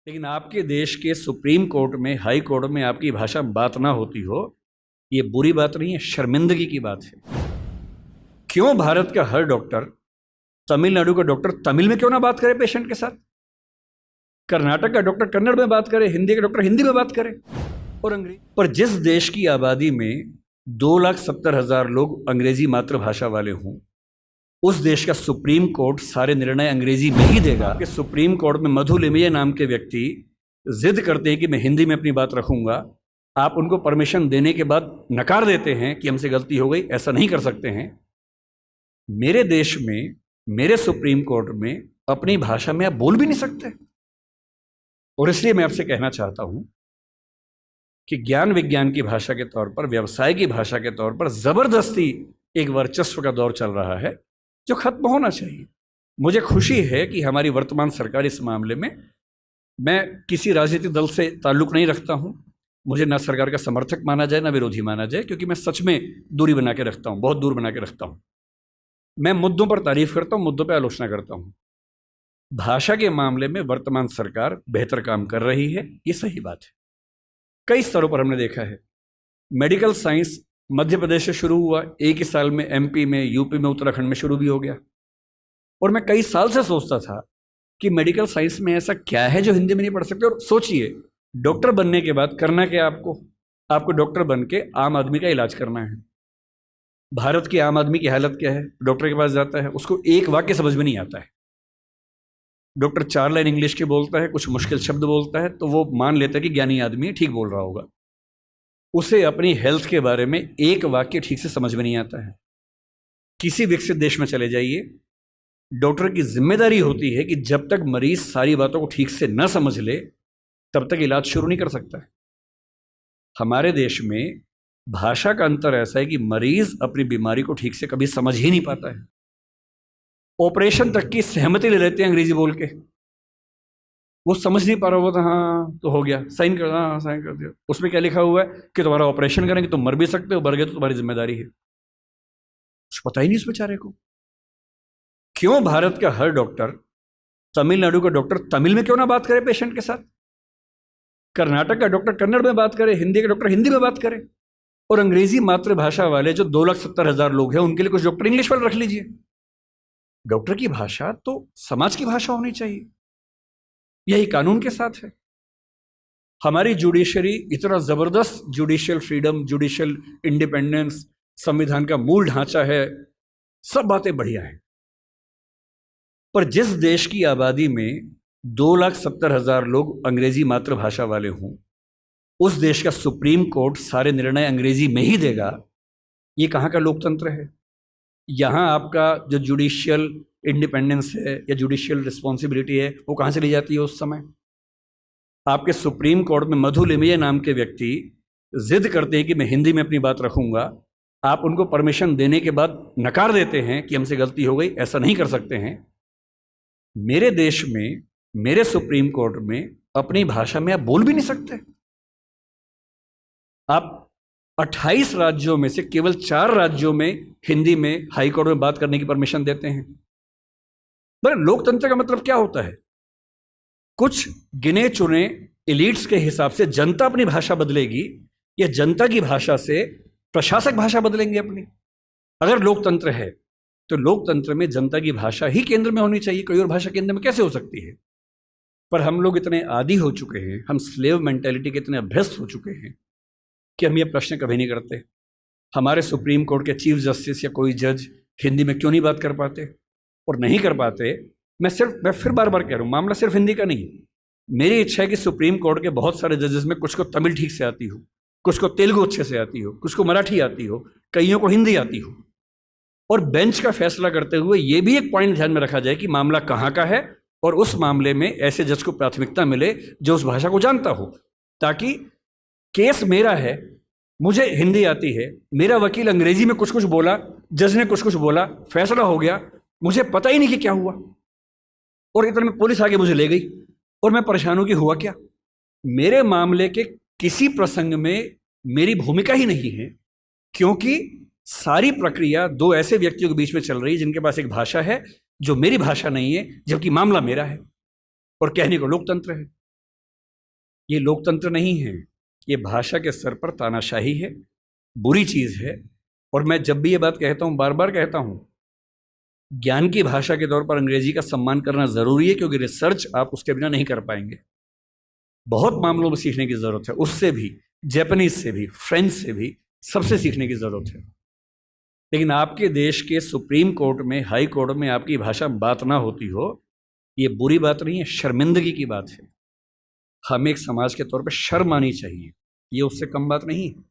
लेकिन आपके देश के सुप्रीम कोर्ट में, हाई कोर्ट में आपकी भाषा बात ना होती हो, ये बुरी बात नहीं है, शर्मिंदगी की बात है। क्यों भारत का हर डॉक्टर, तमिलनाडु का डॉक्टर तमिल में क्यों ना बात करे पेशेंट के साथ? कर्नाटक का डॉक्टर कन्नड़ में बात करे, हिंदी का डॉक्टर हिंदी में बात करे और अंग्रेजी। पर जिस देश की आबादी में 2,70,000 लोग अंग्रेजी मातृभाषा वाले हों, उस देश का सुप्रीम कोर्ट सारे निर्णय अंग्रेजी में ही देगा। कि सुप्रीम कोर्ट में मधु लिमये नाम के व्यक्ति जिद करते हैं कि मैं हिंदी में अपनी बात रखूंगा, आप उनको परमिशन देने के बाद नकार देते हैं कि हमसे गलती हो गई, ऐसा नहीं कर सकते हैं। मेरे देश में, मेरे सुप्रीम कोर्ट में अपनी भाषा में आप बोल भी नहीं सकते। और इसलिए मैं आपसे कहना चाहता हूं कि ज्ञान विज्ञान की भाषा के तौर पर, व्यवसाय की भाषा के तौर पर जबरदस्ती एक वर्चस्व का दौर चल रहा है जो खत्म होना चाहिए। मुझे खुशी है कि हमारी वर्तमान सरकार इस मामले में, मैं किसी राजनीतिक दल से ताल्लुक नहीं रखता हूं, मुझे ना सरकार का समर्थक माना जाए ना विरोधी माना जाए, क्योंकि मैं सच में दूरी बना के रखता हूं, बहुत दूर बना के रखता हूं। मैं मुद्दों पर तारीफ करता हूं, मुद्दों पर आलोचना करता हूं। भाषा के मामले में वर्तमान सरकार बेहतर काम कर रही है, ये सही बात है। कई स्तरों पर हमने देखा है। मेडिकल साइंस मध्य प्रदेश से शुरू हुआ, एक ही साल में एमपी में, यूपी में, उत्तराखंड में शुरू भी हो गया। और मैं कई साल से सोचता था कि मेडिकल साइंस में ऐसा क्या है जो हिंदी में नहीं पढ़ सकते। और सोचिए, डॉक्टर बनने के बाद करना क्या आपको डॉक्टर बन के आम आदमी का इलाज करना है। भारत के आम आदमी की हालत क्या है? डॉक्टर के पास जाता है, उसको एक वाक्य समझ में नहीं आता है। डॉक्टर 4 लाइन इंग्लिश के बोलता है, कुछ मुश्किल शब्द बोलता है, तो वो मान लेता है कि ज्ञानी आदमी ठीक बोल रहा होगा। उसे अपनी हेल्थ के बारे में एक वाक्य ठीक से समझ में नहीं आता है। किसी विकसित देश में चले जाइए, डॉक्टर की जिम्मेदारी होती है कि जब तक मरीज सारी बातों को ठीक से न समझ ले, तब तक इलाज शुरू नहीं कर सकता है। हमारे देश में भाषा का अंतर ऐसा है कि मरीज अपनी बीमारी को ठीक से कभी समझ ही नहीं पाता है। ऑपरेशन तक की सहमति ले लेते हैं अंग्रेजी बोल के। वो समझ नहीं पा रहा होता, हाँ तो हो गया, साइन कर, हाँ साइन कर दिया। उसमें क्या लिखा हुआ है कि तुम्हारा ऑपरेशन करेंगे, तुम मर भी सकते हो, मर गए तो तुम्हारी जिम्मेदारी है। कुछ पता ही नहीं उस बेचारे को। क्यों भारत का हर डॉक्टर, तमिलनाडु का डॉक्टर तमिल में क्यों ना बात करे पेशेंट के साथ? कर्नाटक का डॉक्टर कन्नड़ में बात करे, हिंदी का डॉक्टर हिंदी में बात करे और अंग्रेजी मातृभाषा वाले जो 2,70,000 लोग हैं, उनके लिए कुछ डॉक्टर इंग्लिश वाले रख लीजिए। डॉक्टर की भाषा तो समाज की भाषा होनी चाहिए, यही कानून के साथ है। हमारी जुडिशरी इतना जबरदस्त जुडिशियल फ्रीडम, जुडिशियल इंडिपेंडेंस, संविधान का मूल ढांचा है, सब बातें बढ़िया हैं। पर जिस देश की आबादी में 2,70,000 लोग अंग्रेजी मातृभाषा वाले हों, उस देश का सुप्रीम कोर्ट सारे निर्णय अंग्रेजी में ही देगा, ये कहाँ का लोकतंत्र है? यहाँ आपका जो जुडिशियल इंडिपेंडेंस है या जुडिशियल रिस्पॉन्सिबिलिटी है, वो कहाँ से ली जाती है उस समय? आपके सुप्रीम कोर्ट में मधु लिमये नाम के व्यक्ति जिद करते हैं कि मैं हिंदी में अपनी बात रखूंगा, आप उनको परमिशन देने के बाद नकार देते हैं कि हमसे गलती हो गई, ऐसा नहीं कर सकते हैं। मेरे देश में, मेरे सुप्रीम कोर्ट में अपनी भाषा में आप बोल भी नहीं सकते। आप 28 राज्यों में से केवल 4 राज्यों में हिंदी में हाई कोर्ट में बात करने की परमिशन देते हैं। पर लोकतंत्र का मतलब क्या होता है? कुछ गिने चुने एलिट्स के हिसाब से जनता अपनी भाषा बदलेगी या जनता की भाषा से प्रशासक भाषा बदलेंगे अपनी? अगर लोकतंत्र है तो लोकतंत्र में जनता की भाषा ही केंद्र में होनी चाहिए, कोई और भाषा केंद्र में कैसे हो सकती है? पर हम लोग इतने आदी हो चुके हैं, हम स्लेव मेंटेलिटी के इतने अभ्यस्त हो चुके हैं कि हम ये प्रश्न कभी नहीं करते। हमारे सुप्रीम कोर्ट के चीफ जस्टिस या कोई जज हिंदी में क्यों नहीं बात कर पाते? और नहीं कर पाते, मैं फिर बार बार कह रहा हूँ, मामला सिर्फ हिंदी का नहीं। मेरी इच्छा है कि सुप्रीम कोर्ट के बहुत सारे जजेस में कुछ को तमिल ठीक से आती हो, कुछ को तेलुगु अच्छे से आती हो, कुछ को मराठी आती हो, कईयों को हिंदी आती हो। और बेंच का फैसला करते हुए ये भी एक पॉइंट ध्यान में रखा जाए कि मामला कहाँ का है और उस मामले में ऐसे जज को प्राथमिकता मिले जो उस भाषा को जानता हो, ताकि केस मेरा है, मुझे हिंदी आती है, मेरा वकील अंग्रेजी में कुछ कुछ बोला, जज ने कुछ कुछ बोला, फैसला हो गया, मुझे पता ही नहीं कि क्या हुआ, और इतने में पुलिस आगे मुझे ले गई और मैं परेशान हूं कि हुआ क्या। मेरे मामले के किसी प्रसंग में मेरी भूमिका ही नहीं है, क्योंकि सारी प्रक्रिया 2 ऐसे व्यक्तियों के बीच में चल रही है जिनके पास एक भाषा है जो मेरी भाषा नहीं है, जबकि मामला मेरा है, और कहने को लोकतंत्र है। ये लोकतंत्र नहीं है, ये भाषा के स्तर पर तानाशाही है, बुरी चीज़ है। और मैं जब भी ये बात कहता हूँ, बार बार कहता हूँ, ज्ञान की भाषा के तौर पर अंग्रेजी का सम्मान करना ज़रूरी है, क्योंकि रिसर्च आप उसके बिना नहीं कर पाएंगे। बहुत मामलों में सीखने की ज़रूरत है, उससे भी, जापानीज से भी, फ्रेंच से भी, सबसे सीखने की ज़रूरत है। लेकिन आपके देश के सुप्रीम कोर्ट में, हाई कोर्ट में आपकी भाषा में बात ना होती हो, ये बुरी बात नहीं है, शर्मिंदगी की बात है। हमें एक समाज के तौर पर शर्म आनी चाहिए, ये उससे कम बात नहीं है।